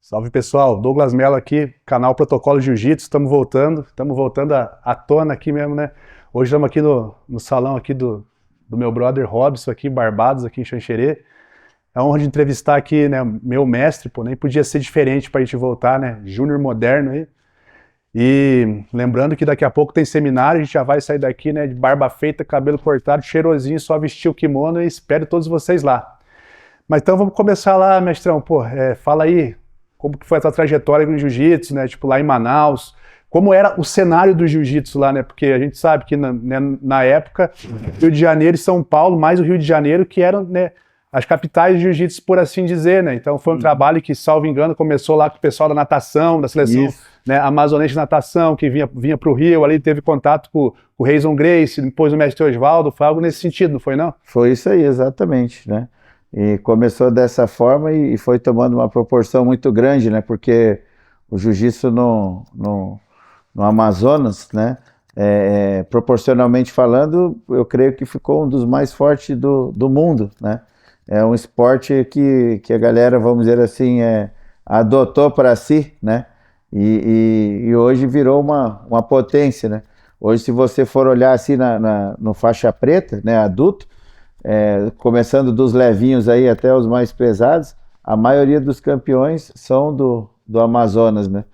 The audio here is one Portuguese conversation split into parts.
Salve pessoal, Douglas Mello aqui, canal Protocolo Jiu-Jitsu, estamos voltando à tona aqui mesmo, né? Hoje estamos aqui no salão aqui do meu brother Robson aqui, Barbados, aqui em Xanxerê. É uma honra de entrevistar aqui, né, meu mestre, pô, nem podia ser diferente para a gente voltar, né? Júnior moderno aí. E lembrando que daqui a pouco tem seminário, a gente já vai sair daqui, né, de barba feita, cabelo cortado, cheirosinho, só vestir o kimono e espero todos vocês lá. Mas então vamos começar lá, mestrão, pô, fala aí, como que foi a tua trajetória no jiu-jitsu, né, tipo lá em Manaus, como era o cenário do jiu-jitsu lá, né, porque a gente sabe que na época, Rio de Janeiro e São Paulo, mais o Rio de Janeiro, que eram, né, as capitais de jiu-jitsu, por assim dizer, né, então foi um trabalho que, salvo engano, começou lá com o pessoal da natação, da seleção, né, amazonense de natação, que vinha para o Rio, ali teve contato com o Reison Gracie, depois o mestre Osvaldo, foi algo nesse sentido, não foi não? Foi isso aí, exatamente, né? E começou dessa forma e foi tomando uma proporção muito grande, né? Porque o jiu-jitsu no Amazonas, né? Proporcionalmente falando, eu creio que ficou um dos mais fortes do mundo, né? É um esporte que a galera, vamos dizer assim, adotou para si, né? E hoje virou uma potência, né? Hoje, se você for olhar assim no faixa preta, né, adulto, começando dos levinhos aí até os mais pesados, a maioria dos campeões são do Amazonas, né?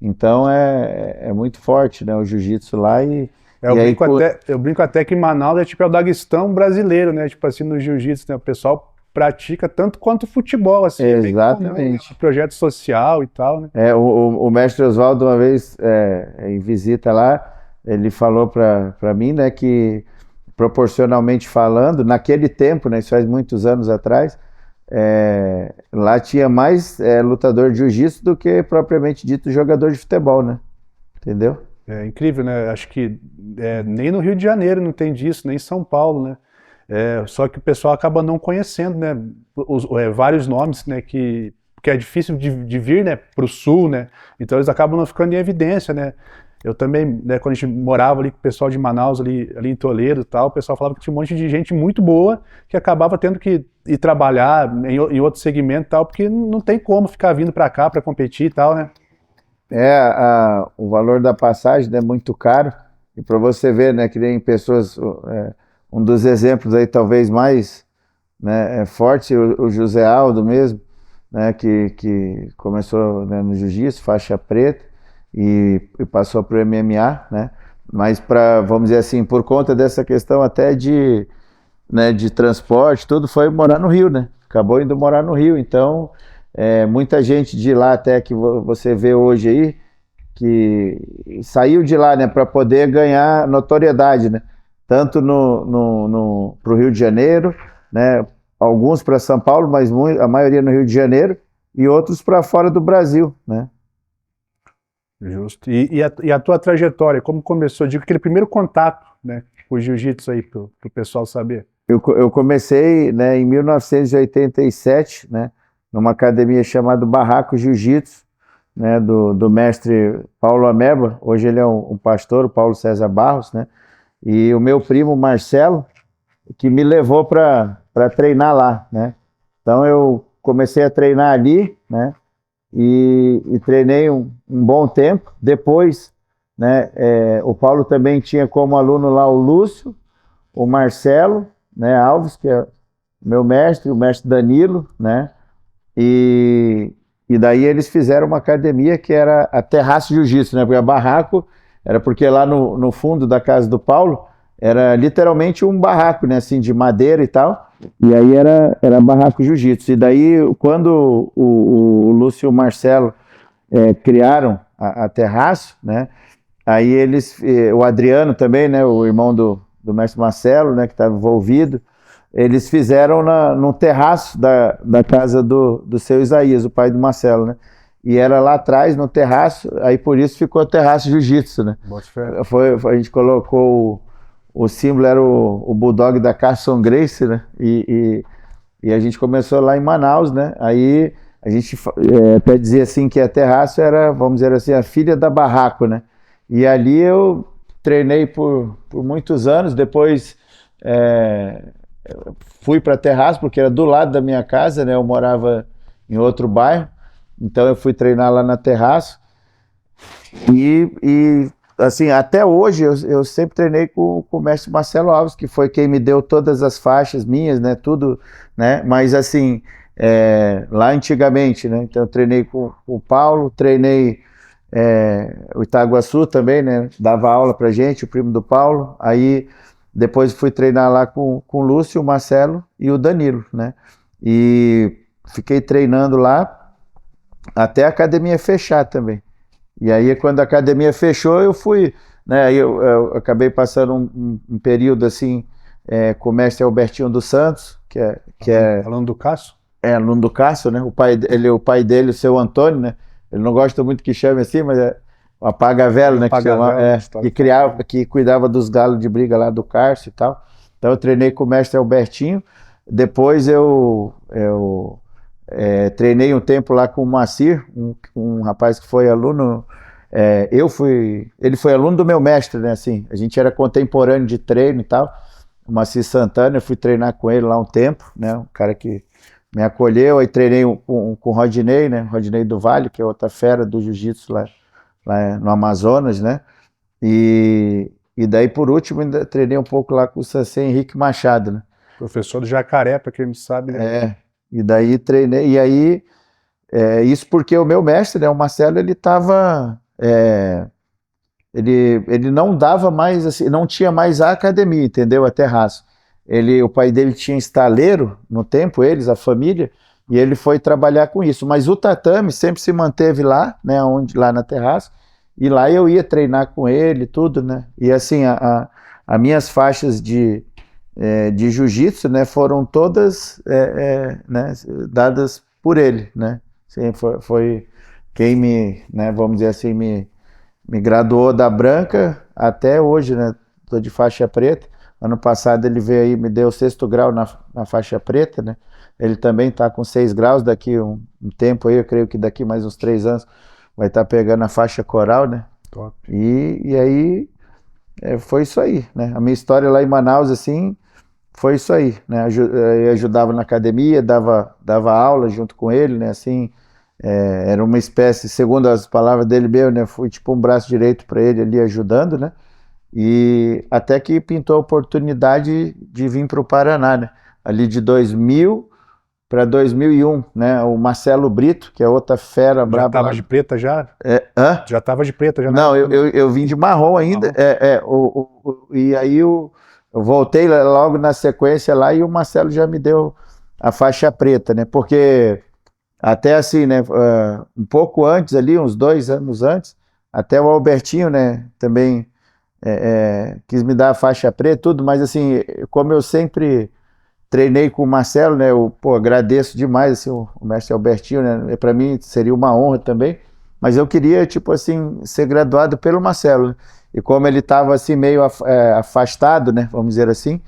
Então é muito forte, né, o jiu-jitsu lá Eu brinco até que Manaus é o Daguestão brasileiro, né? Tipo assim, no jiu-jitsu, né? O pessoal pratica tanto quanto futebol, assim. Exatamente. Projeto social e tal, né? O mestre Osvaldo, uma vez, em visita lá, ele falou para mim, né, que proporcionalmente falando, naquele tempo, né, isso faz muitos anos atrás, lá tinha mais lutador de jiu-jitsu do que propriamente dito jogador de futebol, né? Entendeu? É incrível, né? Acho que nem no Rio de Janeiro não tem disso, nem em São Paulo, né? Só que o pessoal acaba não conhecendo, né? Vários nomes, né? Que é difícil de vir, né? Para o sul, né? Então eles acabam não ficando em evidência, né? Eu também, né, quando a gente morava ali com o pessoal de Manaus, ali em Toledo e tal, o pessoal falava que tinha um monte de gente muito boa que acabava tendo que ir trabalhar em outro segmento e tal, porque não tem como ficar vindo para cá para competir e tal, né? O valor da passagem é muito caro, e para você ver, né, que nem pessoas, um dos exemplos aí talvez mais, né, forte, o José Aldo mesmo, né, que começou, né, no jiu-jitsu, faixa preta, e passou para o MMA, né? Mas vamos dizer assim, por conta dessa questão até né, de transporte, tudo foi morar no Rio, né? Acabou indo morar no Rio, então muita gente de lá até que você vê hoje aí, que saiu de lá, né, para poder ganhar notoriedade, né? Tanto pro Rio de Janeiro, né? Alguns para São Paulo, mas a maioria no Rio de Janeiro, e outros para fora do Brasil, né? Justo. E a tua trajetória, como começou? Digo, aquele primeiro contato, né, com o jiu-jitsu aí, pro pessoal saber. Eu comecei, né, em 1987, né, numa academia chamada Barraco Jiu-Jitsu, né, do mestre Paulo Ameba. Hoje ele é um pastor, o Paulo César Barros, né, e o meu primo Marcelo, que me levou para treinar lá, né. Então eu comecei a treinar ali, né, e treinei um bom tempo. Depois, né, o Paulo também tinha como aluno lá o Lúcio, o Marcelo, né, Alves, que é meu mestre, o mestre Danilo, né, e daí eles fizeram uma academia que era a Terraço Jiu-Jitsu, né, porque a barraco era porque lá no fundo da casa do Paulo era literalmente um barraco, né, assim, de madeira e tal. E aí era Barraco Jiu-Jitsu. E daí, quando o Lúcio e o Marcelo criaram a Terraço, né? Aí o Adriano também, né? O irmão do mestre Marcelo, né? Que estava envolvido, eles fizeram no terraço da casa do seu Isaías, o pai do Marcelo, né? E era lá atrás, no terraço, aí por isso ficou Terraço Jiu-Jitsu, né? A gente colocou o símbolo era o Bulldog da Carson Gracie, né? E a gente começou lá em Manaus, né? Aí a gente até dizia assim que a Terraço era, vamos dizer assim, a filha da Barraco, né? E ali eu treinei por muitos anos. Depois fui para Terraço, porque era do lado da minha casa, né? Eu morava em outro bairro. Então eu fui treinar lá na Terraço e assim, até hoje eu sempre treinei com o mestre Marcelo Alves, que foi quem me deu todas as faixas minhas, né, tudo, né, mas assim, lá antigamente, né, então eu treinei com o Paulo, treinei o Itaguaçu também, né, dava aula pra gente, o primo do Paulo, aí depois fui treinar lá com o Lúcio, o Marcelo e o Danilo, né, e fiquei treinando lá até a academia fechar também. E aí, quando a academia fechou, eu fui, né? Aí eu acabei passando um período assim com o mestre Albertinho dos Santos, que é Falando do Cássio? aluno do Cássio, né? O pai dele, o seu Antônio, né? Ele não gosta muito que chame assim, mas é o apaga-velo, né? Que cuidava dos galos de briga lá do Cássio e tal. Então eu treinei com o mestre Albertinho. Depois eu treinei um tempo lá com o Moacir, um rapaz que foi aluno. Ele foi aluno do meu mestre, né? Assim, a gente era contemporâneo de treino e tal. O Moacir Santana, eu fui treinar com ele lá um tempo, né? Um cara que me acolheu. Aí treinei com o Rodinei, né? Rodinei do Vale, que é outra fera do jiu-jitsu lá no Amazonas, né? E daí, por último, ainda treinei um pouco lá com o Sansei Henrique Machado, né? Professor do Jacaré, para quem não sabe, né? E daí treinei, e aí, isso porque o meu mestre, né, o Marcelo, ele estava, ele não dava mais, assim, não tinha mais a academia, entendeu, a Terraço. O pai dele tinha estaleiro no tempo, a família, e ele foi trabalhar com isso, mas o tatame sempre se manteve lá, né, lá na Terraço, e lá eu ia treinar com ele, tudo, né, e assim, as minhas faixas de jiu-jitsu, né, foram todas né, dadas por ele, né? Sim, foi quem né, vamos dizer assim, me graduou da branca até hoje, né? Tô de faixa preta. Ano passado ele veio aí, me deu 6º grau na faixa preta, né? Ele também tá com 6 graus, daqui um tempo aí, eu creio que daqui mais uns 3 anos vai estar pegando a faixa coral, né? Top. E aí foi isso aí, né? A minha história lá em Manaus, assim, foi isso aí, né? Eu ajudava na academia, dava aula junto com ele, né? Assim, era uma espécie, segundo as palavras dele mesmo, né? Fui tipo um braço direito para ele ali ajudando, né? E até que pintou a oportunidade de vir para o Paraná, né? Ali de 2000 para 2001, né? O Marcelo Brito, que é outra fera braba. Já estava de preta já? Hã? Já estava de preta já? Não, eu vim de marrom ainda. E aí eu voltei logo na sequência lá e o Marcelo já me deu a faixa preta, né? Porque até assim, né? Um pouco antes ali, uns 2 anos antes, até o Albertinho, né? Também quis me dar a faixa preta, tudo, mas assim, como eu sempre treinei com o Marcelo, né? Eu agradeço demais assim, o mestre Albertinho, né? Para mim seria uma honra também. Mas eu queria, tipo assim, ser graduado pelo Marcelo, né? E como ele estava assim meio afastado, né, vamos dizer assim,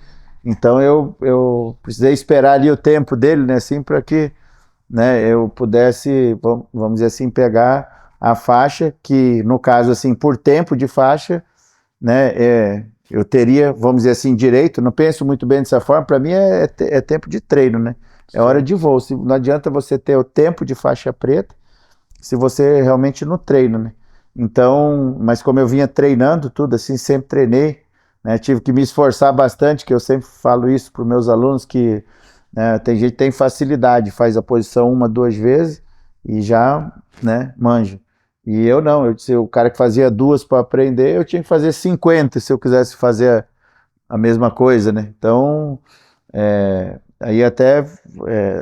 então eu precisei esperar ali o tempo dele, né, assim, para que, né, eu pudesse, vamos dizer assim, pegar a faixa, que no caso assim, por tempo de faixa, né, eu teria, vamos dizer assim, direito. Não penso muito bem dessa forma, para mim é tempo de treino, né, é hora de voo. Não adianta você ter o tempo de faixa preta se você realmente não treina, né? Então, mas como eu vinha treinando tudo, assim, sempre treinei, né? Tive que me esforçar bastante, que eu sempre falo isso para os meus alunos, que né, tem gente que tem facilidade, faz a posição 1, 2 vezes e já, né, manja. E eu não, o cara que fazia 2 para aprender, eu tinha que fazer 50 se eu quisesse fazer a mesma coisa, né? Então, aí até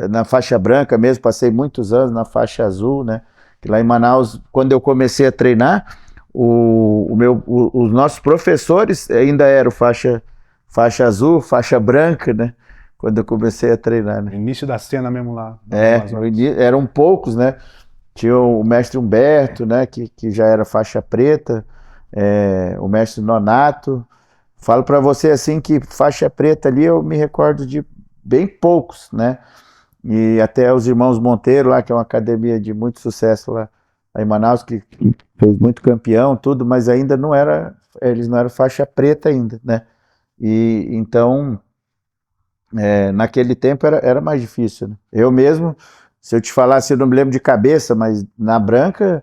na faixa branca mesmo, passei muitos anos na faixa azul, né? Que lá em Manaus, quando eu comecei a treinar, os nossos professores ainda eram faixa azul, faixa branca, né? Quando eu comecei a treinar, né? Início da cena mesmo lá. Eram poucos, né? Tinha o mestre Humberto, né? Que já era faixa preta, o mestre Nonato. Falo para você assim que faixa preta ali eu me recordo de bem poucos, né? E até os irmãos Monteiro lá, que é uma academia de muito sucesso lá em Manaus, que fez muito campeão, tudo, mas ainda não era, eles não eram faixa preta ainda, né? E então, naquele tempo era mais difícil, né? Eu mesmo, Se eu te falasse, eu não me lembro de cabeça, mas na branca,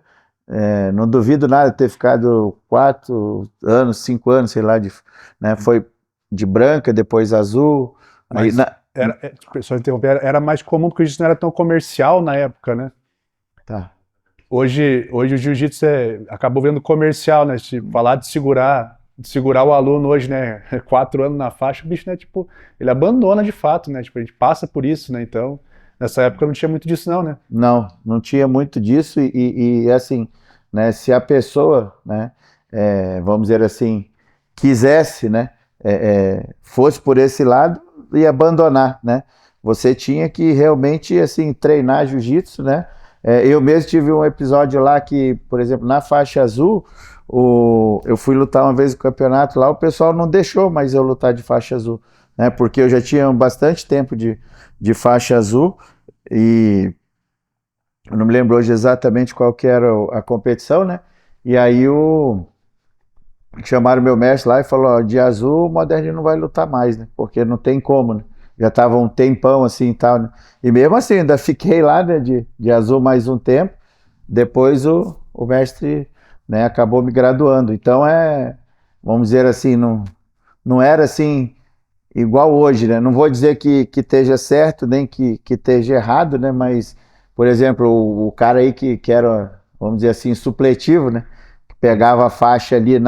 não duvido nada de ter ficado 4 anos, 5 anos, sei lá, né? Foi de branca, depois azul. Aí, Mas só interromper, era mais comum porque o jiu-jitsu não era tão comercial na época, né? Tá. Hoje o jiu-jitsu acabou vendo comercial, né? Falar de segurar o aluno hoje, né? 4 anos na faixa, o bicho, né? Tipo, ele abandona de fato, né? Tipo, a gente passa por isso, né? Então, nessa época não tinha muito disso não, né? Não tinha muito disso e assim, né? Se a pessoa, né? Vamos dizer assim, quisesse, né? Fosse por esse lado e abandonar, né? Você tinha que realmente, assim, treinar jiu-jitsu, né? Eu mesmo tive um episódio lá que, por exemplo, na faixa azul, eu fui lutar uma vez no campeonato lá, o pessoal não deixou mais eu lutar de faixa azul, né? Porque eu já tinha bastante tempo de faixa azul e eu não me lembro hoje exatamente qual que era a competição, né? E aí chamaram meu mestre lá e falou, ó, de azul o Moderninho não vai lutar mais, né? Porque não tem como, né? Já tava um tempão assim e tal, né? E mesmo assim, ainda fiquei lá, né, de azul mais um tempo. Depois o mestre, né, acabou me graduando. Então vamos dizer assim, não era assim igual hoje, né? Não vou dizer que esteja certo, nem que esteja errado, né? Mas, por exemplo, o cara aí que era, vamos dizer assim, supletivo, né? Que pegava a faixa ali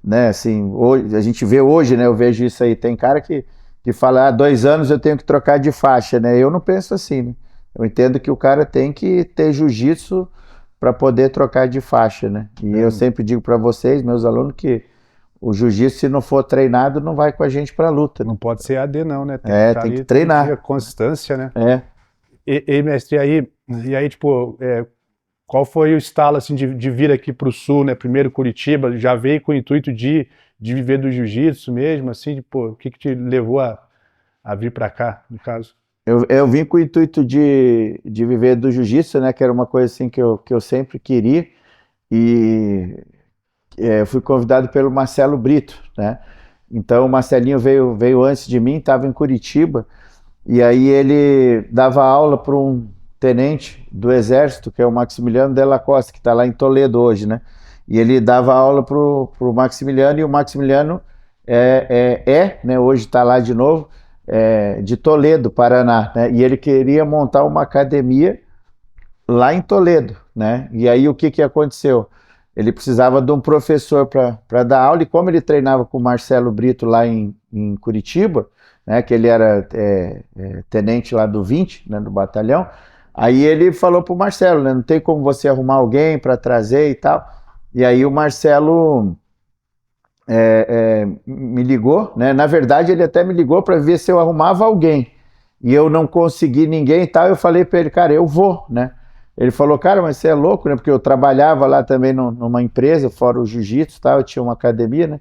né, assim, hoje, a gente vê hoje, né, eu vejo isso aí, tem cara que fala, 2 anos eu tenho que trocar de faixa, né, eu não penso assim, né, eu entendo que o cara tem que ter jiu-jitsu para poder trocar de faixa, né, e eu sempre digo para vocês, meus alunos, que o jiu-jitsu, se não for treinado, não vai com a gente para luta. Não pode ser AD não, né? Tem que tem que treinar. Tem que ter constância, né? É. E mestre, e aí, tipo, qual foi o estalo, assim, de vir aqui pro Sul, né? Primeiro Curitiba, já veio com o intuito de viver do jiu-jitsu mesmo, assim, tipo, o que te levou a vir para cá, no caso? Eu vim com o intuito de viver do jiu-jitsu, né? Que era uma coisa assim que eu sempre queria. E eu fui convidado pelo Marcelo Brito, né? Então o Marcelinho veio antes de mim, estava em Curitiba, e aí ele dava aula para um tenente do Exército, que é o Maximiliano Della Costa, que está lá em Toledo hoje, né? E ele dava aula pro Maximiliano, e o Maximiliano né? Hoje está lá de novo, de Toledo, Paraná, né? E ele queria montar uma academia lá em Toledo, né? E aí o que aconteceu? Ele precisava de um professor para dar aula, e como ele treinava com o Marcelo Brito lá em Curitiba, né, que ele era tenente lá do 20, né, do batalhão, aí ele falou para o Marcelo, né, não tem como você arrumar alguém para trazer e tal. E aí o Marcelo me ligou, né, na verdade ele até me ligou para ver se eu arrumava alguém, e eu não consegui ninguém e tal. Eu falei para ele, cara, eu vou, né. Ele falou, cara, mas você é louco, né? Porque eu trabalhava lá também numa empresa, fora o jiu-jitsu e tal, eu tinha uma academia, né?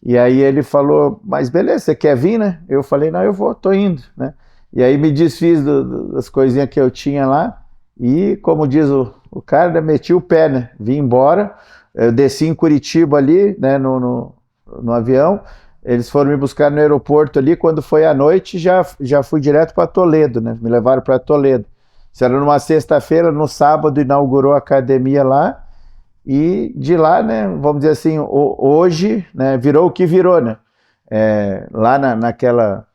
E aí ele falou, mas beleza, você quer vir, né? Eu falei, não, eu vou, tô indo, né? E aí me desfiz das coisinhas que eu tinha lá e, como diz o cara, meti o pé, né? Vim embora, eu desci em Curitiba ali, né, no avião, eles foram me buscar no aeroporto ali, quando foi à noite já fui direto para Toledo, né? Me levaram para Toledo. Isso era numa sexta-feira, no sábado inaugurou a academia lá, e de lá, né, vamos dizer assim, hoje, né, virou o que virou, né, lá naquela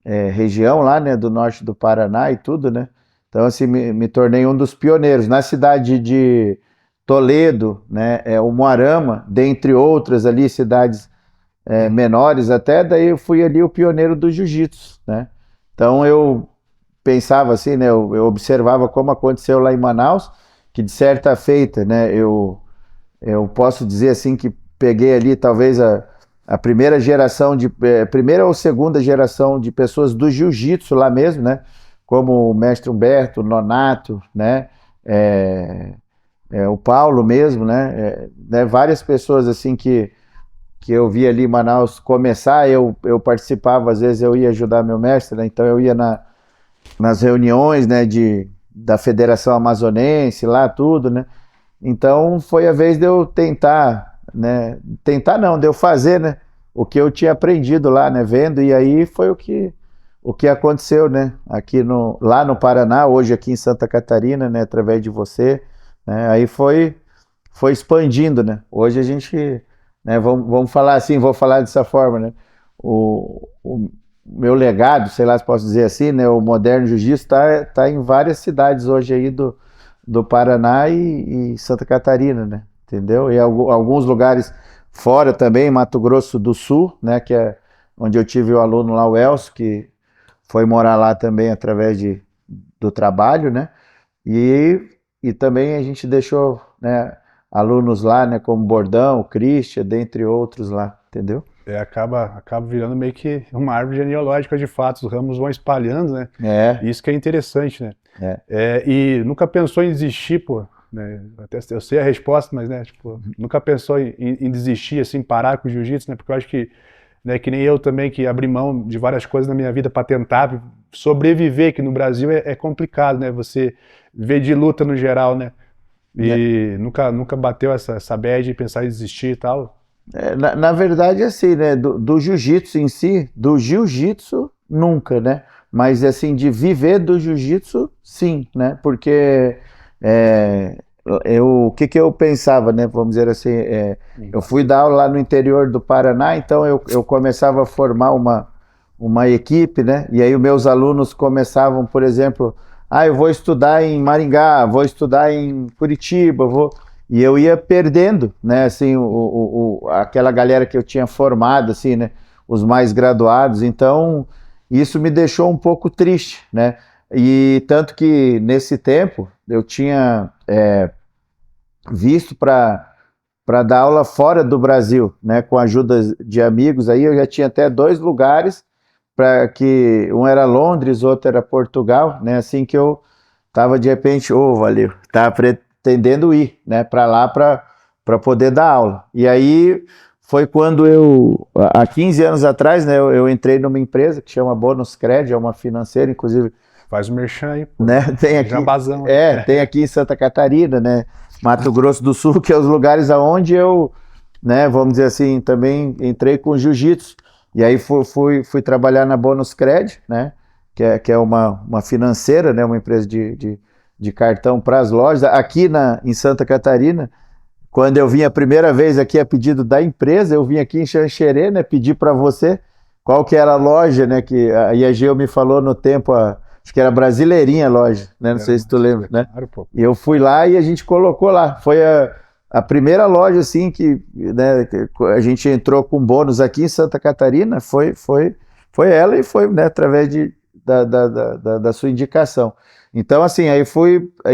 região lá, né, do norte do Paraná e tudo, né, então assim, me tornei um dos pioneiros. Na cidade de Toledo, né, o Umuarama, dentre outras ali, cidades menores até, daí eu fui ali o pioneiro do jiu-jitsu, né, então eu pensava assim, né, eu observava como aconteceu lá em Manaus, que de certa feita, né, eu posso dizer assim que peguei ali talvez a primeira geração, primeira ou segunda geração de pessoas do jiu-jitsu lá mesmo, né, como o mestre Humberto, o Nonato, né, o Paulo mesmo, né, várias pessoas assim que eu vi ali em Manaus começar, eu participava, às vezes eu ia ajudar meu mestre, né, então eu ia nas reuniões, né, da Federação Amazonense, lá tudo, né, então foi a vez de eu tentar, né, de eu fazer, né, o que eu tinha aprendido lá, né, vendo, e aí foi o que o que aconteceu, né? Lá no Paraná, hoje aqui em Santa Catarina, né? Através de você, né? Aí foi expandindo, né? Hoje a gente, né? Vamos falar assim, vou falar dessa forma, né? O meu legado, sei lá se posso dizer assim, né? O Moderno Jiu-Jitsu tá em várias cidades hoje aí do Paraná e Santa Catarina, né? Entendeu? E alguns lugares fora também, Mato Grosso do Sul, né? Que é onde eu tive o aluno lá, o Elcio, que foi morar lá também através do trabalho, né? E também a gente deixou, né, alunos lá, né, como Bordão, o Christian, dentre outros lá, entendeu? Acaba virando meio que uma árvore genealógica de fato, os ramos vão espalhando, né? É, Isso que é interessante, né? é. E nunca pensou em desistir, pô, né? Até eu sei a resposta, mas, né, tipo, nunca pensou em desistir, assim, parar com o jiu-jitsu, né? Porque eu acho que, né, que nem eu também, que abri mão de várias coisas na minha vida para tentar sobreviver, que no Brasil é complicado, né? Você vê de luta no geral, né? E nunca bateu essa bad de pensar em desistir e tal. Na verdade, assim, né, do jiu-jitsu em si, do jiu-jitsu, nunca, né? Mas, assim, de viver do jiu-jitsu, sim, né? Porque o que eu pensava, né? Vamos dizer assim, eu fui dar aula lá no interior do Paraná, então eu começava a formar uma equipe, né? E aí os meus alunos começavam, por exemplo, eu vou estudar em Maringá, vou estudar em Curitiba, E eu ia perdendo, né, assim, aquela galera que eu tinha formado, assim, né, os mais graduados, então isso me deixou um pouco triste, né, e tanto que nesse tempo eu tinha visto para dar aula fora do Brasil, né, com a ajuda de amigos, aí eu já tinha até 2 lugares, para que um era Londres, outro era Portugal, né, assim que eu tava de repente, valeu, tá pretendendo ir, né, para lá para poder dar aula. E aí foi quando há 15 anos atrás, né, eu entrei numa empresa que chama Bônus Cred, é uma financeira, inclusive. Faz o merchan aí, pô. Né, tem aqui, Jabazão. tem aqui em Santa Catarina, né, Mato Grosso do Sul, que é os lugares aonde eu, né, vamos dizer assim, também entrei com jiu-jitsu. E aí fui trabalhar na Bônus Cred, né, que é uma financeira, né, uma empresa de cartão para as lojas. Aqui em Santa Catarina, quando eu vim a primeira vez aqui a pedido da empresa, eu vim aqui em Xanxerê, né, pedir para você qual que era a loja, né, que a IAGEU me falou no tempo, acho que era Brasileirinha a loja, né, não sei se tu lembra, né? Claro, pô. E eu fui lá e a gente colocou lá. Foi a primeira loja, assim, que, né, a gente entrou com bônus aqui em Santa Catarina, foi ela e foi, né, através da sua indicação. Então, assim, aí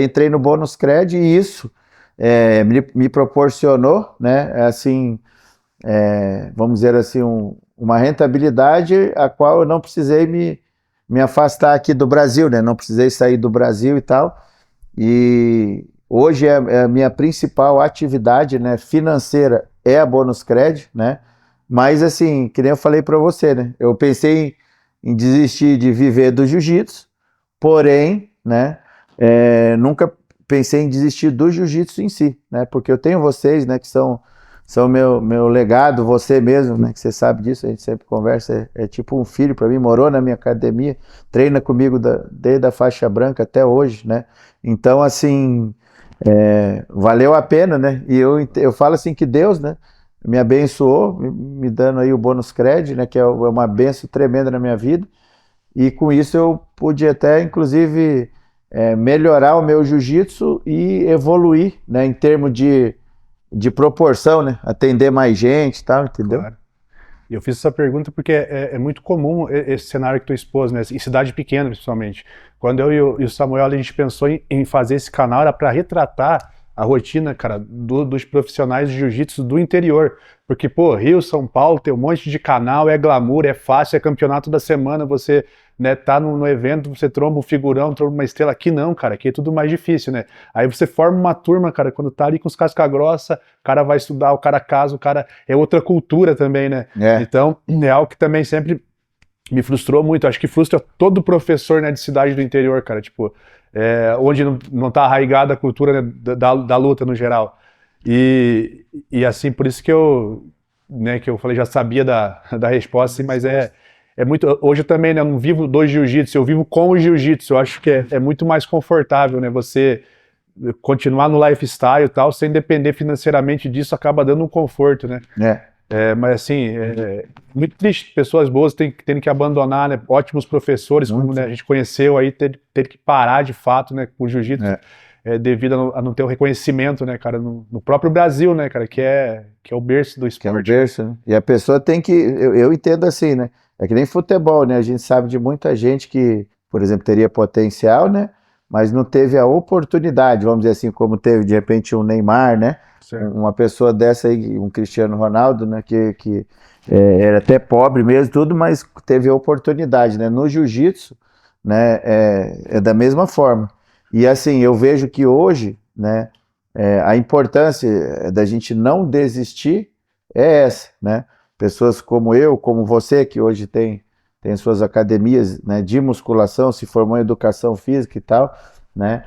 entrei no Bônus Cred e isso me proporcionou, né, assim, vamos dizer assim, uma rentabilidade a qual eu não precisei me afastar aqui do Brasil, né, não precisei sair do Brasil e tal, e hoje é a minha principal atividade, né, financeira é a Bônus Cred, né, mas assim, que nem eu falei para você, né, eu pensei em desistir de viver do jiu-jitsu, porém, né, nunca pensei em desistir do jiu-jitsu em si, né, porque eu tenho vocês, né, que são meu legado, você mesmo, né, que você sabe disso, a gente sempre conversa, é tipo um filho para mim, morou na minha academia, treina comigo desde a faixa branca até hoje, né, então assim, valeu a pena, né, e eu falo assim que Deus, né, me abençoou, me dando aí o Bônus Cred, né, que é uma benção tremenda na minha vida, e com isso eu pude até, inclusive, melhorar o meu jiu-jitsu e evoluir, né, em termos de proporção, né, atender mais gente e tal, entendeu? Claro. E eu fiz essa pergunta porque é muito comum esse cenário que tu expôs, né, em cidade pequena, principalmente. Quando eu e o Samuel, a gente pensou em fazer esse canal, era para retratar a rotina, cara, dos profissionais de jiu-jitsu do interior. Porque, pô, Rio, São Paulo, tem um monte de canal, é glamour, é fácil, é campeonato da semana, você, né, tá no evento, você tromba um figurão, tromba uma estrela. Aqui não, cara, aqui é tudo mais difícil, né? Aí você forma uma turma, cara, quando tá ali com os casca grossa, o cara vai estudar, o cara casa, o cara... É outra cultura também, né? Então, é algo que também sempre me frustrou muito, acho que frustra todo professor, né, de cidade do interior, cara, tipo, onde não tá arraigada a cultura, né, da luta no geral. E assim, por isso que eu falei, já sabia da resposta, mas é hoje eu também, né, eu não vivo do jiu-jitsu, eu vivo com o jiu-jitsu. Eu acho que é muito mais confortável, né, você continuar no lifestyle e tal, sem depender financeiramente disso, acaba dando um conforto, né? Mas assim, muito triste, pessoas boas tendo que abandonar, né? Ótimos professores, como, né, a gente conheceu aí, ter que parar de fato, né, com o jiu-jitsu, devido a não ter o reconhecimento, né, cara, no próprio Brasil, né, cara, que é o berço do esporte. Que é o berço, né? E a pessoa tem que, eu entendo assim, né? É que nem futebol, né? A gente sabe de muita gente que, por exemplo, teria potencial, né? Mas não teve a oportunidade, vamos dizer assim, como teve de repente um Neymar, né? Certo. Uma pessoa dessa aí, um Cristiano Ronaldo, né? Que era até pobre mesmo, tudo, mas teve a oportunidade, né? No jiu-jitsu, né? É da mesma forma. E assim, eu vejo que hoje, né? A importância da gente não desistir é essa, né? Pessoas como eu, como você, que hoje tem suas academias, né, de musculação, se formou em educação física e tal, né?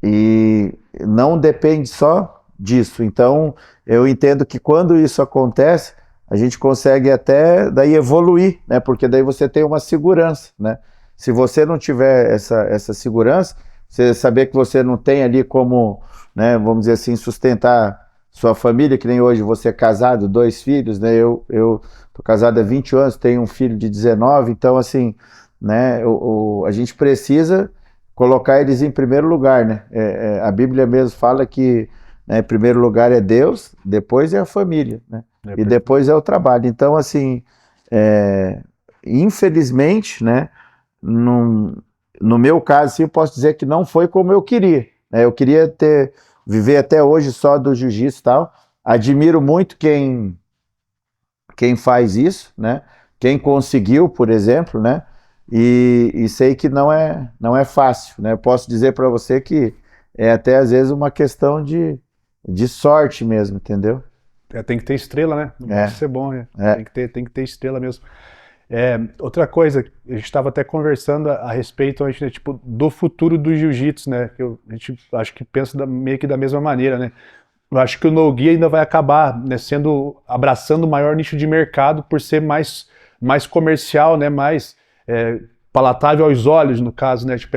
E não depende só disso. Então, eu entendo que quando isso acontece, a gente consegue até daí evoluir, né? Porque daí você tem uma segurança, né? Se você não tiver essa segurança, você saber que você não tem ali como, né, vamos dizer assim, sustentar sua família, que nem hoje você é casado, 2 filhos, né? Eu tô casado há 20 anos, tenho um filho de 19, então assim, né, a gente precisa colocar eles em primeiro lugar, né? A Bíblia mesmo fala que, né, em primeiro lugar é Deus, depois é a família, né? E depois é o trabalho. Então, assim, infelizmente, né, no meu caso, sim, eu posso dizer que não foi como eu queria, né? Eu queria viver até hoje só do jiu-jitsu e tal. Admiro muito quem faz isso, né? Quem conseguiu, por exemplo, né? E sei que não é fácil, né? Eu posso dizer para você que é até às vezes uma questão de sorte mesmo, entendeu? Tem que ter estrela, né? Não pode ser bom, né? Tem que ter estrela mesmo. Outra coisa, a gente estava até conversando a respeito, né, tipo, do futuro do jiu-jitsu, né? A gente acho que pensa meio que da mesma maneira, né? Eu acho que o no-gi ainda vai acabar, né, abraçando o maior nicho de mercado por ser mais comercial, né? Mais palatável aos olhos, no caso, né? Tipo,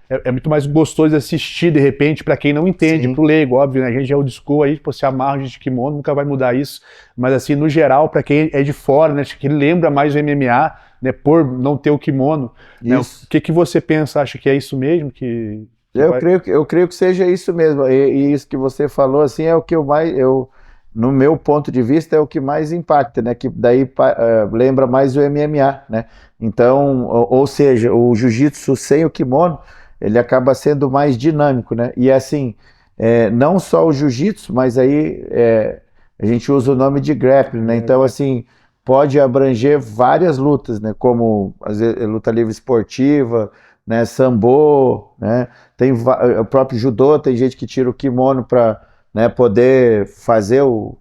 é muito mais gostoso de assistir, de repente, para quem não entende, pro leigo, óbvio, né? A gente é old school aí, tipo, se amarra de kimono, nunca vai mudar isso, mas assim, no geral, para quem é de fora, né? Que lembra mais do MMA, né? Por não ter o kimono, né? O que você pensa? Acha que é isso mesmo? Eu creio que seja isso mesmo, e isso que você falou, assim, é o que no meu ponto de vista, é o que mais impacta, né? Que daí lembra mais o MMA, né? Então, ou seja, o jiu-jitsu sem o kimono, ele acaba sendo mais dinâmico, né? E assim, não só o jiu-jitsu, mas aí a gente usa o nome de grappling, né? Então, assim, pode abranger várias lutas, né? Como às vezes, luta livre esportiva, né? Sambo, né? Tem o próprio judô, tem gente que tira o kimono para, né, poder fazer o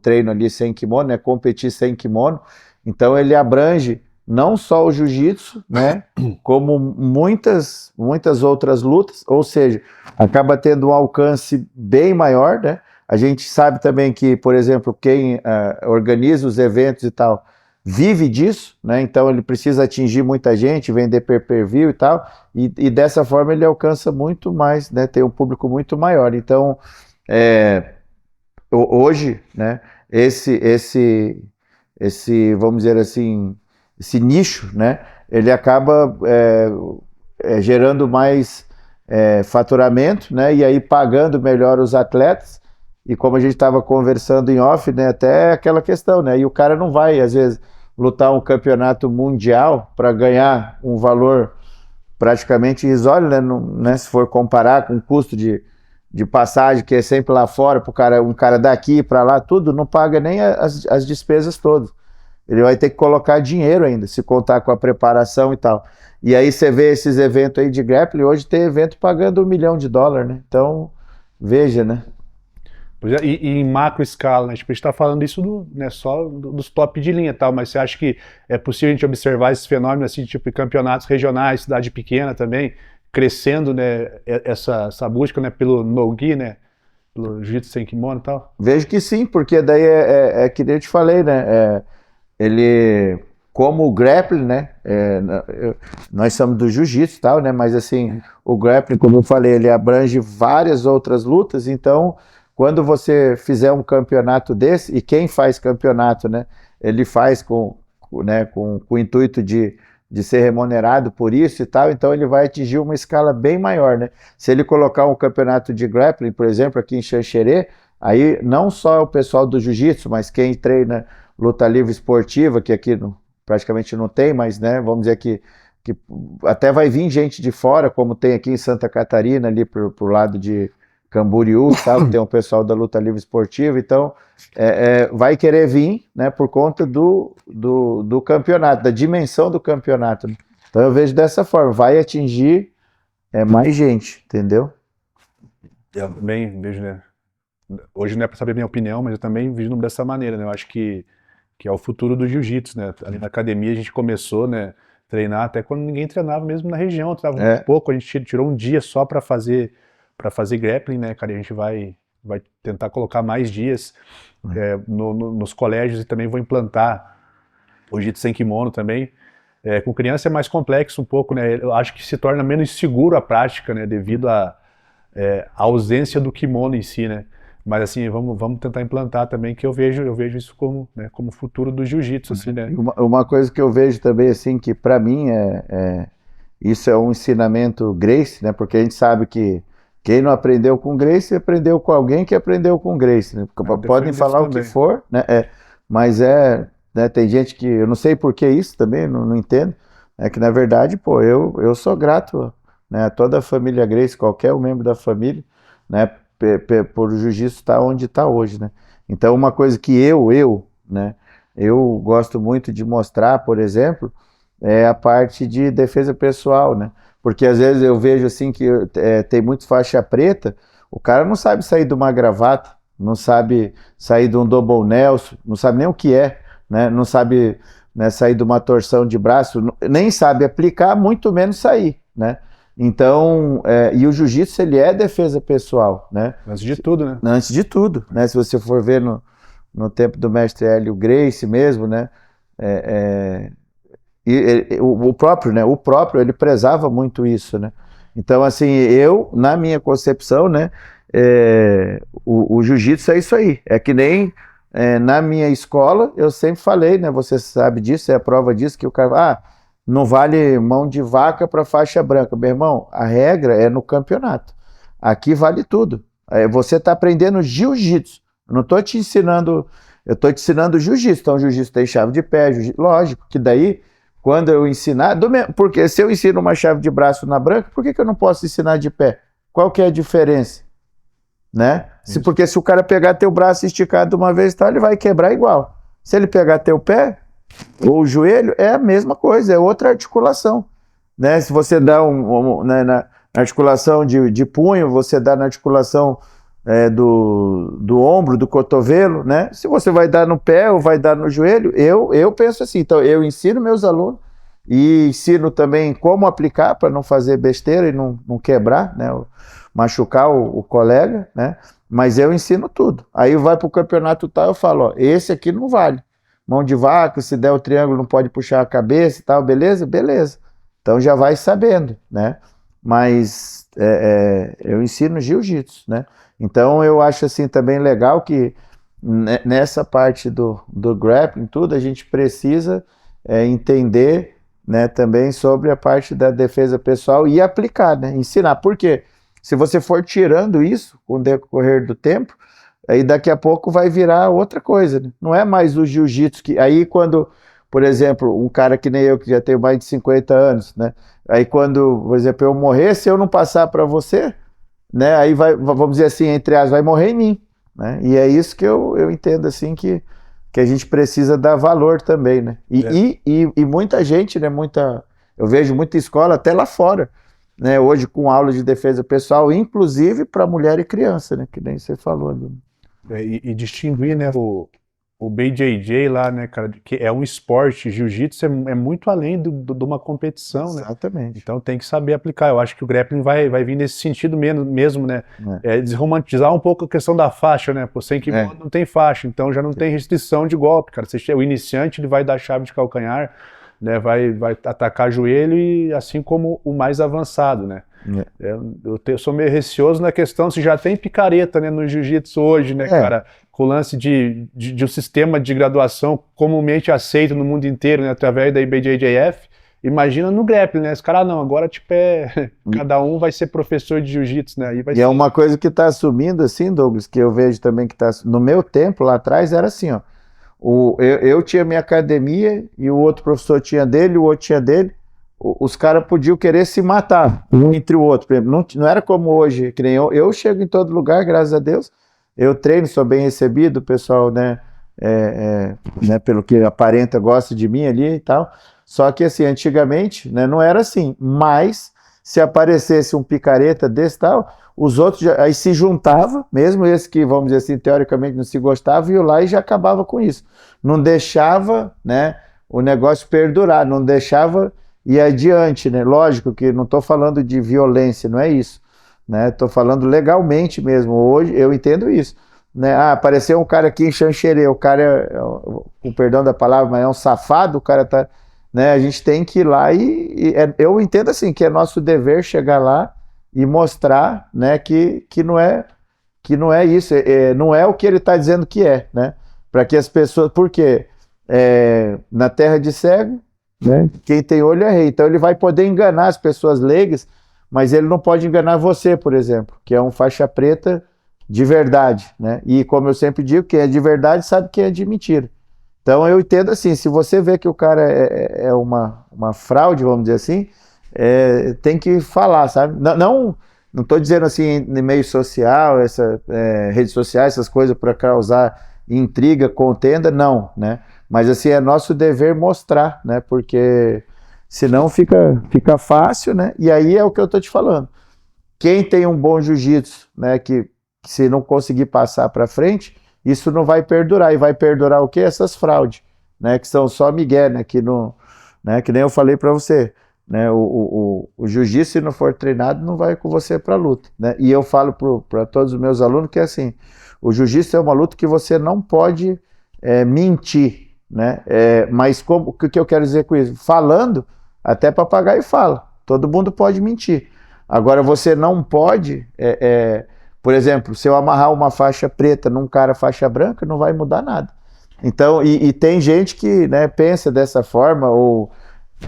treino ali sem kimono, né? Competir sem kimono. Então, ele abrange não só o jiu-jitsu, né, como muitas outras lutas, ou seja, acaba tendo um alcance bem maior, né? A gente sabe também que, por exemplo, quem organiza os eventos e tal, vive disso, né? Então ele precisa atingir muita gente, vender pay-per-view e tal, e dessa forma ele alcança muito mais, né? Tem um público muito maior. Então, hoje, né, esse, vamos dizer assim, esse nicho, né, ele acaba gerando mais faturamento, né, e aí pagando melhor os atletas, e como a gente estava conversando em off, né, até aquela questão, né, e o cara não vai, às vezes, lutar um campeonato mundial para ganhar um valor praticamente irrisório, né, se for comparar com o custo de passagem, que é sempre lá fora, um cara daqui para lá, tudo, não paga nem as despesas todas. Ele vai ter que colocar dinheiro ainda, se contar com a preparação e tal. E aí você vê esses eventos aí de grappling, hoje tem evento pagando $1 milhão, né? Então, veja, né? E em macro escala, né? Tipo, a gente está falando isso né, só dos top de linha e tal, mas você acha que é possível a gente observar esses fenômenos assim, tipo, em campeonatos regionais, cidade pequena também, crescendo, né, essa busca, né, pelo no-gi, né? Pelo jiu-jitsu sem kimono e tal? Vejo que sim, porque daí que nem eu te falei, né? como o grappling, né? Nós somos do jiu-jitsu e tal, né? Mas assim, o grappling, como eu falei, ele abrange várias outras lutas. Então, quando você fizer um campeonato desse, e quem faz campeonato, né? Ele faz né, com o intuito de ser remunerado por isso e tal, então ele vai atingir uma escala bem maior, né? Se ele colocar um campeonato de grappling, por exemplo, aqui em Xanxerê, aí não só o pessoal do jiu-jitsu, mas quem treina luta livre esportiva, que aqui praticamente não tem, mas, né, vamos dizer que até vai vir gente de fora, como tem aqui em Santa Catarina, ali pro lado de Camboriú, sabe? Tem um pessoal da luta livre esportiva, então vai querer vir, né, por conta do campeonato, da dimensão do campeonato, né? Então eu vejo dessa forma, vai atingir mais gente, entendeu? Eu também vejo, né? Hoje não é para saber a minha opinião, mas eu também vejo dessa maneira, né? Eu acho que é o futuro do jiu-jitsu, né? Ali na academia a gente começou, né, treinar até quando ninguém treinava mesmo na região, treinava muito pouco, a gente tirou um dia só para fazer grappling, né, cara? E a gente vai tentar colocar mais dias nos colégios e também vou implantar o jiu-jitsu sem kimono também. Com criança é mais complexo um pouco, né? Eu acho que se torna menos seguro a prática, né, devido à ausência do kimono em si, né? Mas assim, vamos tentar implantar também, que eu vejo isso como, né, como futuro do jiu-jitsu, assim, né? Uma coisa que eu vejo também, assim, que para mim isso é um ensinamento Gracie, né? Porque a gente sabe que quem não aprendeu com Gracie, aprendeu com alguém que aprendeu com Gracie, né? Podem falar o que for, né? Mas né, tem gente que, eu não sei por que isso também, não entendo, é que na verdade, pô, eu sou grato, né, a toda a família Gracie, qualquer membro da família, né, por o jiu-jitsu estar onde está hoje, né? Então uma coisa que né, eu gosto muito de mostrar, por exemplo, é a parte de defesa pessoal, né? Porque às vezes eu vejo assim que tem muitos faixa preta, o cara não sabe sair de uma gravata, não sabe sair de um double Nelson, não sabe nem o que é, né? Não sabe, né, sair de uma torção de braço, nem sabe aplicar, muito menos sair, né? Então, e o jiu-jitsu, ele é defesa pessoal, né? Antes de tudo, né? Antes de tudo, né? Se você for ver no tempo do mestre Hélio Gracie mesmo, né? O próprio, né? O próprio, ele prezava muito isso, né? Então, assim, na minha concepção, né? O jiu-jitsu é isso aí. É que nem na minha escola, eu sempre falei, né? Você sabe disso, é a prova disso, que o cara... não vale mão de vaca para faixa branca. Meu irmão, a regra é no campeonato. Aqui vale tudo. Você está aprendendo jiu-jitsu. Eu não estou te ensinando... Eu estou te ensinando jiu-jitsu. Então, jiu-jitsu tem chave de pé, lógico, que daí, quando eu ensinar... Porque se eu ensino uma chave de braço na branca, por que eu não posso ensinar de pé? Qual que é a diferença? Né? Porque se o cara pegar teu braço esticado de uma vez, tá, ele vai quebrar igual. Se ele pegar teu pé... ou o joelho, é a mesma coisa, é outra articulação, né? Se você dá né, na articulação de punho, você dá na articulação do ombro, do cotovelo, né? Se você vai dar no pé ou vai dar no joelho, eu penso assim. Então eu ensino meus alunos e ensino também como aplicar para não fazer besteira e não quebrar, né? Machucar o colega, né? Mas eu ensino tudo. Aí vai para o campeonato tal, eu falo, ó, esse aqui não vale. Mão de vaca, se der o triângulo não pode puxar a cabeça e tal, beleza? Beleza. Então já vai sabendo, né? Mas eu ensino jiu-jitsu, né? Então eu acho assim também legal que nessa parte do grappling, tudo, a gente precisa entender, né, também sobre a parte da defesa pessoal e aplicar, né? Ensinar. Por quê? Se você for tirando isso com o decorrer do tempo, aí daqui a pouco vai virar outra coisa, né? Não é mais o jiu-jitsu que... Aí quando, por exemplo, um cara que nem eu, que já tenho mais de 50 anos, né? Aí quando, por exemplo, eu morrer, se eu não passar para você, né? Aí vai, vamos dizer assim, entre aspas, vai morrer em mim, né? E é isso que eu entendo, assim, que a gente precisa dar valor também, né? E muita gente, né? Eu vejo muita escola, até lá fora, né? Hoje com aula de defesa pessoal, inclusive para mulher e criança, né? Que nem você falou, né? E distinguir, né, o BJJ lá, né, cara, que é um esporte, jiu-jitsu é muito além de uma competição, né? Exatamente. Então tem que saber aplicar. Eu acho que o grappling vai vir nesse sentido mesmo, né? Desromantizar um pouco a questão da faixa, né? Pô, sem que não tem faixa, então já não tem restrição de golpe, cara. O iniciante ele vai dar chave de calcanhar, né? Vai atacar joelho e assim como o mais avançado, né? Eu sou meio receoso na questão se já tem picareta, né, no jiu-jitsu hoje, né, cara, com o lance de um sistema de graduação comumente aceito no mundo inteiro, né, através da IBJJF. Imagina no grappling, né? Os caras, não, agora tipo cada um vai ser professor de jiu-jitsu, né? Aí vai ser... é uma coisa que está assumindo assim, Douglas, que eu vejo também que está... No meu tempo, lá atrás, era assim, ó. Eu tinha minha academia e o outro professor tinha dele, o outro tinha dele. Os caras podiam querer se matar um entre o outro. Por exemplo, não era como hoje, que nem eu chego em todo lugar, graças a Deus. Eu treino, sou bem recebido, o pessoal, né, né, pelo que aparenta, gosta de mim ali e tal. Só que assim, antigamente, né, não era assim. Mas se aparecesse um picareta desse tal, os outros aí se juntavam, mesmo esse que, vamos dizer assim, teoricamente não se gostava, iam lá e já acabava com isso. Não deixava, né, o negócio perdurar, não deixava ir adiante, né? Lógico que não estou falando de violência, não é isso, né? Estou falando legalmente mesmo. Hoje eu entendo isso, né? Apareceu um cara aqui em Xanxerê, o cara com perdão da palavra, mas é um safado, o cara tá, né? A gente tem que ir lá eu entendo assim que é nosso dever chegar lá e mostrar, né, que não é isso, não é o que ele está dizendo que é, né? Para que as pessoas, porque na terra de cego, né, quem tem olho é rei, então ele vai poder enganar as pessoas leigas, mas ele não pode enganar você, por exemplo, que é um faixa preta de verdade, né? E como eu sempre digo, quem é de verdade sabe quem é de mentira. Então eu entendo assim, se você vê que o cara é uma fraude, vamos dizer assim, tem que falar, sabe? Não estou dizendo assim em meio social, redes sociais, essas coisas para causar intriga, contenda, não, né? Mas assim, é nosso dever mostrar, né? Porque senão fica fácil, né? E aí é o que eu estou te falando. Quem tem um bom jiu-jitsu, né? Que se não conseguir passar para frente, isso não vai perdurar. E vai perdurar o quê? Essas fraudes, né? Que são só migué, né? Que nem eu falei para você, né? O jiu-jitsu, se não for treinado, não vai com você para a luta, né? E eu falo para todos os meus alunos que é assim, o jiu-jitsu é uma luta que você não pode mentir, né? Mas o que eu quero dizer com isso? Falando, até papagaio fala, todo mundo pode mentir. Agora você não pode, por exemplo, se eu amarrar uma faixa preta num cara faixa branca, não vai mudar nada. Então, e tem gente que, né, pensa dessa forma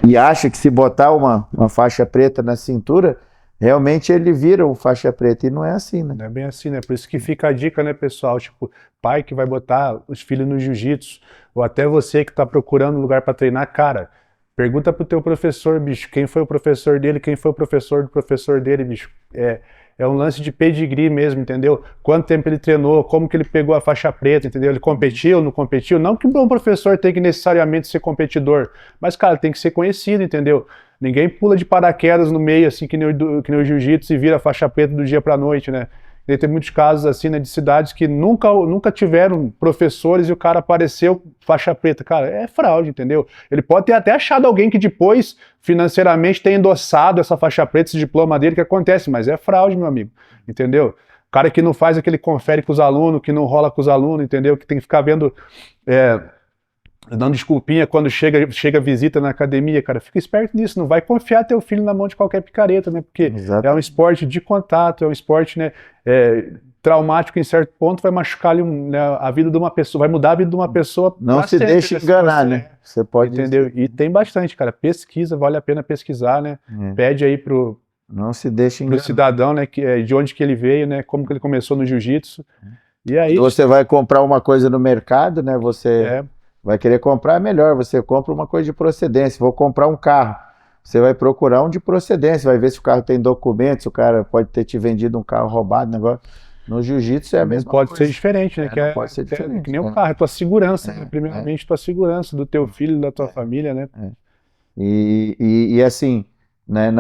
e acha que se botar uma faixa preta na cintura, realmente ele vira um faixa preta, e não é assim, né? Não é bem assim, né? Por isso que fica a dica, né, pessoal? Tipo, pai que vai botar os filhos no jiu-jitsu, ou até você que tá procurando um lugar para treinar, cara, pergunta pro teu professor, bicho, quem foi o professor dele, quem foi o professor do professor dele, bicho. É um lance de pedigree mesmo, entendeu? Quanto tempo ele treinou, como que ele pegou a faixa preta, entendeu? Ele competiu, não competiu? Não que um bom professor tem que necessariamente ser competidor, mas, cara, tem que ser conhecido, entendeu? Ninguém pula de paraquedas no meio, assim, que nem o jiu-jitsu e vira faixa preta do dia pra noite, né? E tem muitos casos, assim, né, de cidades que nunca tiveram professores e o cara apareceu faixa preta. Cara, é fraude, entendeu? Ele pode ter até achado alguém que depois, financeiramente, tenha endossado essa faixa preta, esse diploma dele, que acontece, mas é fraude, meu amigo, entendeu? O cara que não faz aquele confere com os alunos, que não rola com os alunos, entendeu? Que tem que ficar vendo... dando desculpinha quando chega visita na academia, cara, fica esperto nisso, não vai confiar teu filho na mão de qualquer picareta, né, porque Exato. É um esporte de contato, é um esporte, né, traumático em certo ponto, vai machucar ali, né, a vida de uma pessoa, vai mudar a vida de uma pessoa. Não se deixe enganar, né, você pode, entendeu? E tem bastante, cara, pesquisa, vale a pena pesquisar, né, pede aí não se deixe enganar. Pro cidadão, né, de onde que ele veio, né, como que ele começou no jiu-jitsu, e aí... Você vai comprar uma coisa no mercado, né, você... vai querer comprar melhor, você compra uma coisa de procedência. Vou comprar um carro, você vai procurar um de procedência, vai ver se o carro tem documentos, o cara pode ter te vendido um carro roubado, negócio. No jiu-jitsu é a mesma coisa. Pode ser diferente, né? Pode ser diferente. Que nem o carro, é tua segurança, né? Primeiramente tua segurança do teu filho, da tua família, né? E assim, né,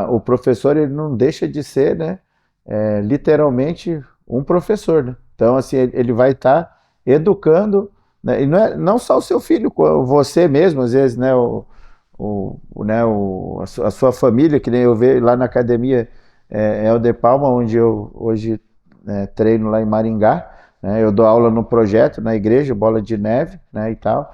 o professor, ele não deixa de ser, né, literalmente um professor, né? Então, assim, ele vai estar educando, né? E não só o seu filho, você mesmo, às vezes, né, a sua família, que nem eu vejo lá na academia Helder Palma, onde eu hoje treino lá em Maringá, né, eu dou aula no projeto, na igreja, Bola de Neve, né, e tal,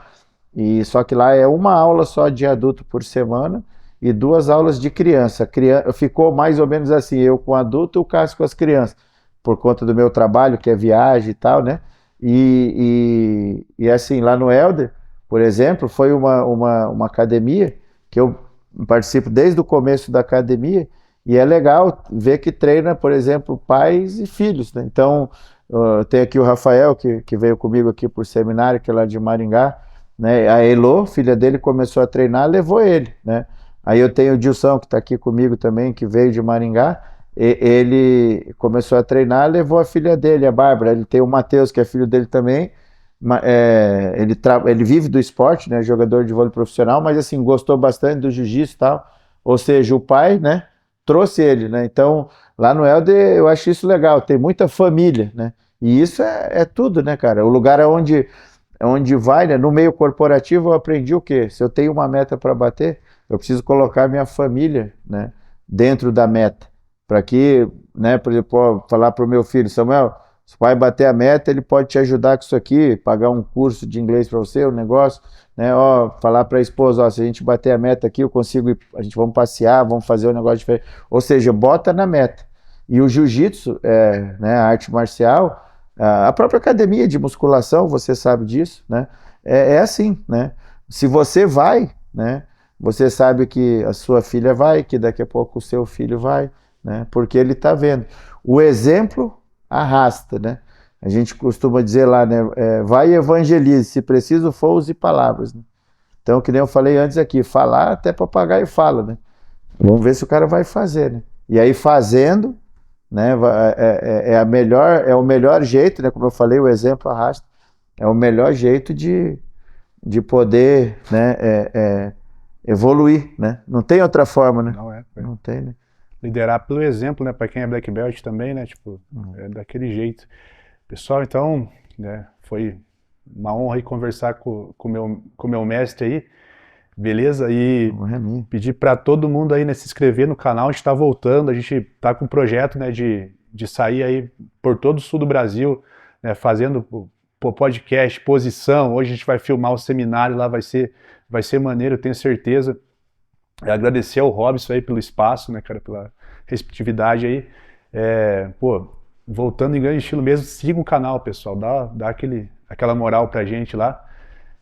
e só que lá é uma aula só de adulto por semana e 2 aulas de criança. Ficou mais ou menos assim, eu com adulto e o Cássio com as crianças, por conta do meu trabalho, que é viagem e tal, né, e assim, lá no Helder, por exemplo, foi uma academia que eu participo desde o começo da academia, e é legal ver que treina, por exemplo, pais e filhos, né? Então, tem aqui o Rafael, que veio comigo aqui por seminário, que é lá de Maringá, né? A Elo, filha dele, começou a treinar, levou ele, né? Aí eu tenho o Dilson, que está aqui comigo também, que veio de Maringá, ele começou a treinar, levou a filha dele, a Bárbara. Ele tem o Matheus, que é filho dele também, ele vive do esporte, né, jogador de vôlei profissional, mas assim, gostou bastante do jiu-jitsu e tal, ou seja, o pai, né, trouxe ele, né, então lá no Helder eu acho isso legal, tem muita família, né, e isso é tudo, né, cara, o lugar onde vai, né, no meio corporativo eu aprendi o quê? Se eu tenho uma meta para bater, eu preciso colocar minha família, né, dentro da meta, para que, né, por exemplo, falar para o meu filho, Samuel, se o pai bater a meta, ele pode te ajudar com isso aqui, pagar um curso de inglês para você, um negócio, né? Ó, falar para a esposa, ó, se a gente bater a meta aqui, eu consigo ir, a gente vamos passear, vamos fazer um negócio diferente. Ou seja, bota na meta. E o jiu-jitsu, né, a arte marcial, a própria academia de musculação, você sabe disso, né? É assim, né? Se você vai, né? Você sabe que a sua filha vai, que daqui a pouco o seu filho vai, né? Porque ele está vendo. O exemplo arrasta, né? A gente costuma dizer lá, né? Vai e evangelize, se preciso for, use palavras, né? Então, que nem eu falei antes aqui, falar até papagaio fala, né? Vamos ver se o cara vai fazer, né? E aí fazendo, né? É o melhor jeito, né? Como eu falei, o exemplo arrasta. É o melhor jeito de poder, né? Evoluir, né? Não tem outra forma, né? Não tem, né? Liderar pelo exemplo, né? Para quem é black belt também, né? Tipo, é daquele jeito. Pessoal, então, né? Foi uma honra aí conversar com o meu mestre aí, beleza? E pedir para todo mundo aí, né, se inscrever no canal. A gente está voltando, a gente tá com um projeto, né, de sair aí por todo o sul do Brasil, né, fazendo podcast, posição. Hoje a gente vai filmar o seminário lá, vai ser maneiro, eu tenho certeza. Agradecer ao Robson aí pelo espaço, né, cara, pela receptividade aí. Voltando em grande estilo mesmo, siga o canal, pessoal, dá aquela moral pra gente lá,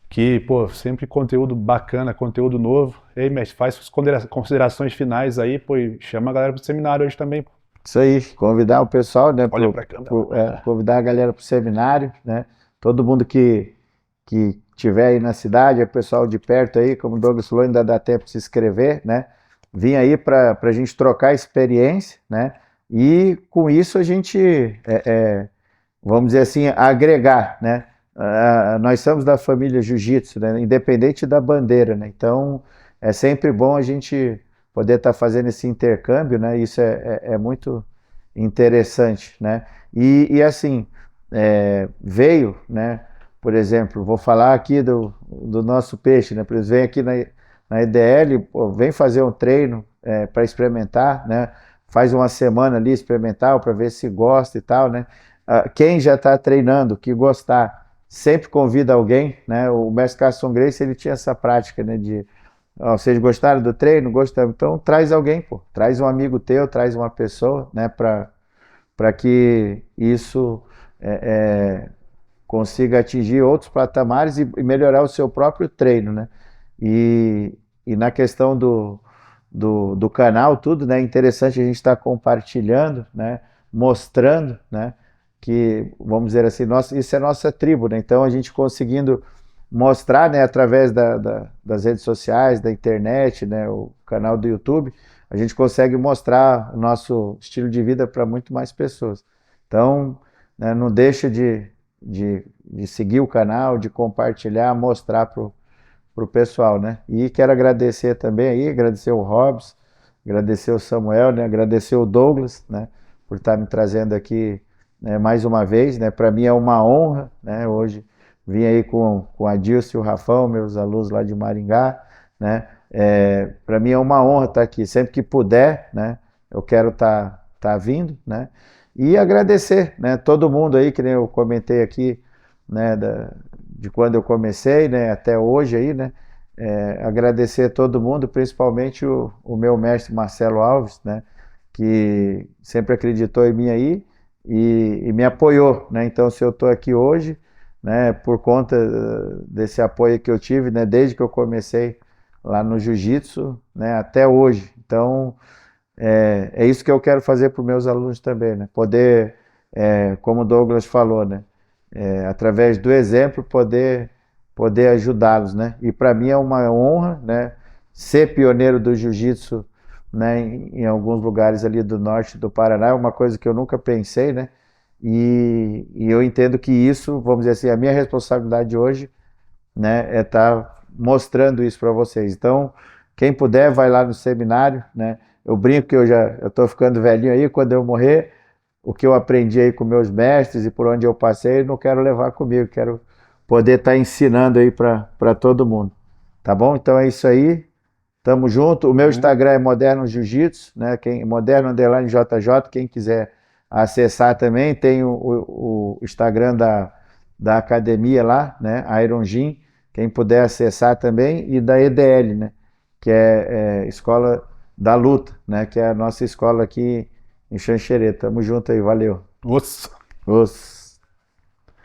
que, sempre conteúdo bacana, conteúdo novo. Ei, mestre, faz suas considerações finais aí, e chama a galera pro seminário hoje também. Isso aí, convidar o pessoal, né, olha pra câmera, convidar a galera pro seminário, né, todo mundo que tiver aí na cidade, o pessoal de perto aí, como o Douglas falou, ainda dá tempo de se inscrever, né? Vim aí para a gente trocar experiência, né? E com isso a gente, vamos dizer assim, agregar, né? Nós somos da família Jiu-Jitsu, né? Independente da bandeira, né? Então é sempre bom a gente poder estar fazendo esse intercâmbio, né? Isso é muito interessante, né? E assim, veio, né? Por exemplo, vou falar aqui do nosso peixe, né? Eles vêm aqui na IDL, vem fazer um treino para experimentar, né? Faz uma semana ali experimental para ver se gosta e tal, né? Quem já está treinando, que gostar, sempre convida alguém, né? O mestre Carson Gracie, ele tinha essa prática, né? Vocês gostaram do treino? Gostaram? Então traz alguém, traz um amigo teu, traz uma pessoa, né? Para que isso consiga atingir outros patamares e melhorar o seu próprio treino, né? E na questão do canal, tudo, né? Interessante a gente estar compartilhando, né? Mostrando, né? Que, vamos dizer assim, isso é nossa tribo, né? Então a gente conseguindo mostrar, né? Através das redes sociais, da internet, né? O canal do YouTube, a gente consegue mostrar o nosso estilo de vida para muito mais pessoas. Então, né, não deixa de seguir o canal, de compartilhar, mostrar pro pessoal, né? E quero agradecer também aí, agradecer o Robson, agradecer o Samuel, né? Agradecer o Douglas, né? Por estar me trazendo aqui, né, mais uma vez, né? Para mim é uma honra, né? Hoje vim aí com a Dilce e o Rafão, meus alunos lá de Maringá, né? Para mim é uma honra estar aqui. Sempre que puder, né? Eu quero estar vindo, né? E agradecer, né? Todo mundo aí, que nem eu comentei aqui, né? De quando eu comecei, né? Até hoje aí, né? Agradecer a todo mundo, principalmente o meu mestre Marcelo Alves, né? Que sempre acreditou em mim aí e me apoiou, né? Então, se eu estou aqui hoje, né? Por conta desse apoio que eu tive, né? Desde que eu comecei lá no jiu-jitsu, né? Até hoje. Então, é isso que eu quero fazer para os meus alunos também, né? Poder, como o Douglas falou, né? Através do exemplo, poder ajudá-los, né? E para mim é uma honra, né? Ser pioneiro do jiu-jitsu, né? Em alguns lugares ali do norte do Paraná é uma coisa que eu nunca pensei, né? E eu entendo que isso, vamos dizer assim, a minha responsabilidade hoje, né? É estar mostrando isso para vocês. Então, quem puder, vai lá no seminário, né? Eu brinco que eu estou ficando velhinho aí, quando eu morrer, o que eu aprendi aí com meus mestres e por onde eu passei, não quero levar comigo, quero poder estar ensinando aí para todo mundo. Tá bom? Então é isso aí. Tamo junto. O meu Instagram é Moderno Jiu-Jitsu, né? Moderno_JJ, quem quiser acessar também. Tem o Instagram da academia lá, né? Iron Gym, quem puder acessar também. E da EDL, né? Que é Escola da Luta, né? Que é a nossa escola aqui em Xanxerê. Tamo junto aí, valeu. Nossa. Os